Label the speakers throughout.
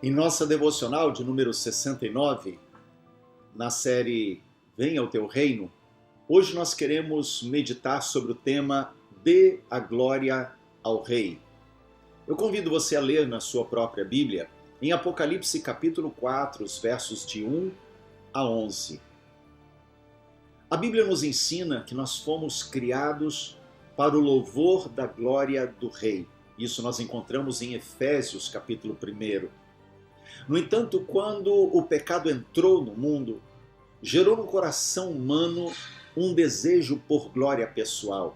Speaker 1: Em nossa devocional de número 69, na série Venha ao Teu Reino, hoje nós queremos meditar sobre o tema Dê a Glória ao Rei. Eu convido você a ler na sua própria Bíblia, em Apocalipse capítulo 4, os versos de 1 a 11. A Bíblia nos ensina que nós fomos criados para o louvor da glória do Rei. Isso nós encontramos em Efésios capítulo 1. No entanto, quando o pecado entrou no mundo, gerou no coração humano um desejo por glória pessoal,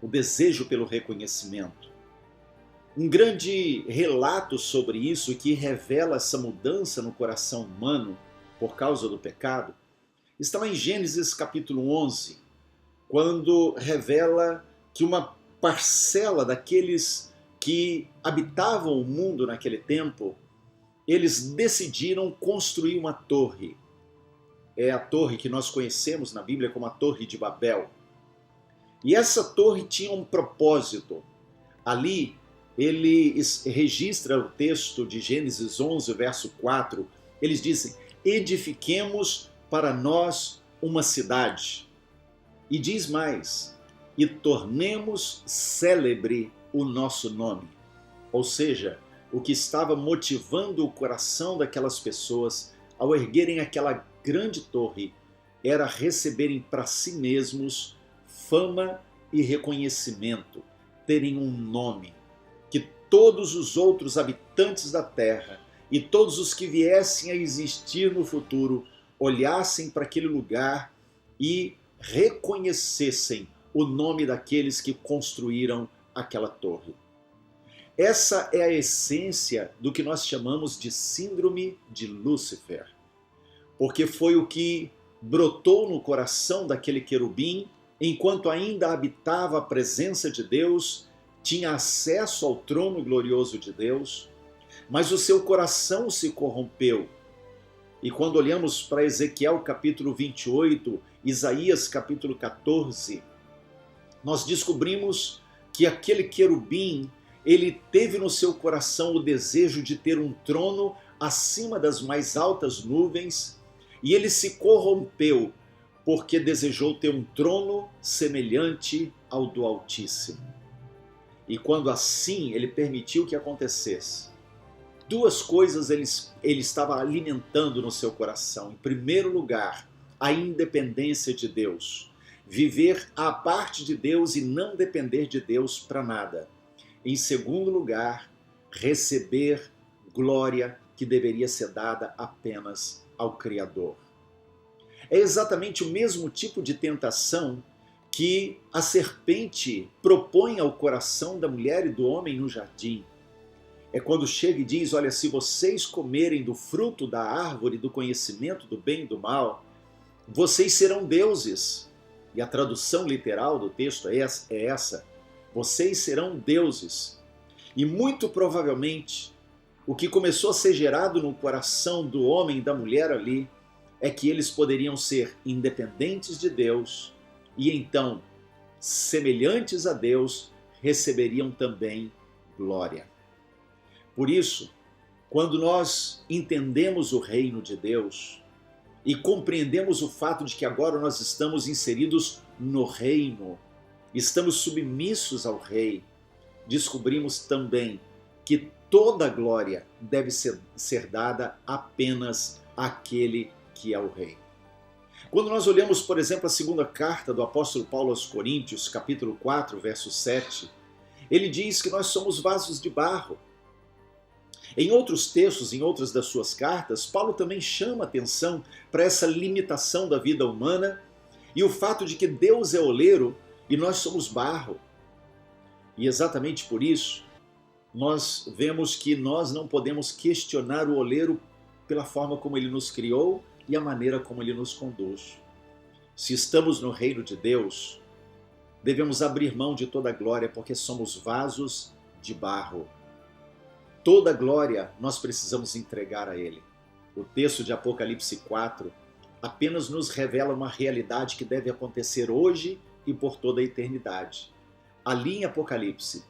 Speaker 1: o desejo pelo reconhecimento. Um grande relato sobre isso que revela essa mudança no coração humano por causa do pecado está lá em Gênesis capítulo 11, quando revela que uma parcela daqueles que habitavam o mundo naquele tempo, eles decidiram construir uma torre. É a torre que nós conhecemos na Bíblia como a Torre de Babel. E essa torre tinha um propósito. Ali, ele registra o texto de Gênesis 11, verso 4. Eles dizem, edifiquemos para nós uma cidade. E diz mais, e tornemos célebre o nosso nome. Ou seja, o que estava motivando o coração daquelas pessoas ao erguerem aquela grande torre era receberem para si mesmos fama e reconhecimento, terem um nome, que todos os outros habitantes da terra e todos os que viessem a existir no futuro olhassem para aquele lugar e reconhecessem o nome daqueles que construíram aquela torre. Essa é a essência do que nós chamamos de síndrome de Lúcifer, porque foi o que brotou no coração daquele querubim, enquanto ainda habitava a presença de Deus, tinha acesso ao trono glorioso de Deus, mas o seu coração se corrompeu. E quando olhamos para Ezequiel capítulo 28, Isaías capítulo 14, nós descobrimos que aquele querubim, ele teve no seu coração o desejo de ter um trono acima das mais altas nuvens, e ele se corrompeu porque desejou ter um trono semelhante ao do Altíssimo. E quando assim ele permitiu que acontecesse, duas coisas ele estava alimentando no seu coração. Em primeiro lugar, a independência de Deus. Viver à parte de Deus e não depender de Deus para nada. Em segundo lugar, receber glória que deveria ser dada apenas ao Criador. É exatamente o mesmo tipo de tentação que a serpente propõe ao coração da mulher e do homem no jardim. É quando chega e diz, olha, se vocês comerem do fruto da árvore do conhecimento do bem e do mal, vocês serão deuses. E a tradução literal do texto é essa. Vocês serão deuses. E muito provavelmente, o que começou a ser gerado no coração do homem e da mulher ali, é que eles poderiam ser independentes de Deus e então, semelhantes a Deus, receberiam também glória. Por isso, quando nós entendemos o reino de Deus e compreendemos o fato de que agora nós estamos inseridos no reino, estamos submissos ao Rei, descobrimos também que toda glória deve ser dada apenas àquele que é o Rei. Quando nós olhamos, por exemplo, a segunda carta do apóstolo Paulo aos Coríntios, capítulo 4, verso 7, ele diz que nós somos vasos de barro. Em outros textos, em outras das suas cartas, Paulo também chama atenção para essa limitação da vida humana e o fato de que Deus é oleiro e nós somos barro. E exatamente por isso, nós vemos que nós não podemos questionar o oleiro pela forma como ele nos criou e a maneira como ele nos conduz. Se estamos no reino de Deus, devemos abrir mão de toda glória porque somos vasos de barro. Toda glória nós precisamos entregar a Ele. O texto de Apocalipse 4 apenas nos revela uma realidade que deve acontecer hoje e por toda a eternidade. Ali em Apocalipse,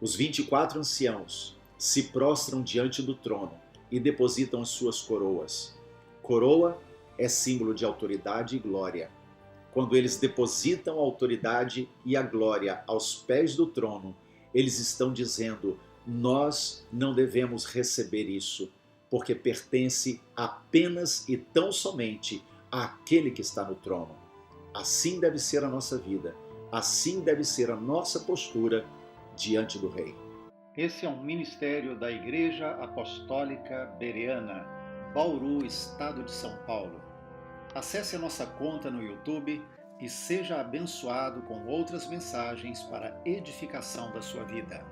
Speaker 1: os 24 anciãos se prostram diante do trono e depositam as suas coroas. Coroa é símbolo de autoridade e glória. Quando eles depositam a autoridade e a glória aos pés do trono, eles estão dizendo: nós não devemos receber isso, porque pertence apenas e tão somente àquele que está no trono. Assim deve ser a nossa vida, assim deve ser a nossa postura diante do Rei. Esse é um ministério da Igreja Apostólica Bereana, Bauru, Estado de São Paulo. Acesse a nossa conta no YouTube e seja abençoado com outras mensagens para edificação da sua vida.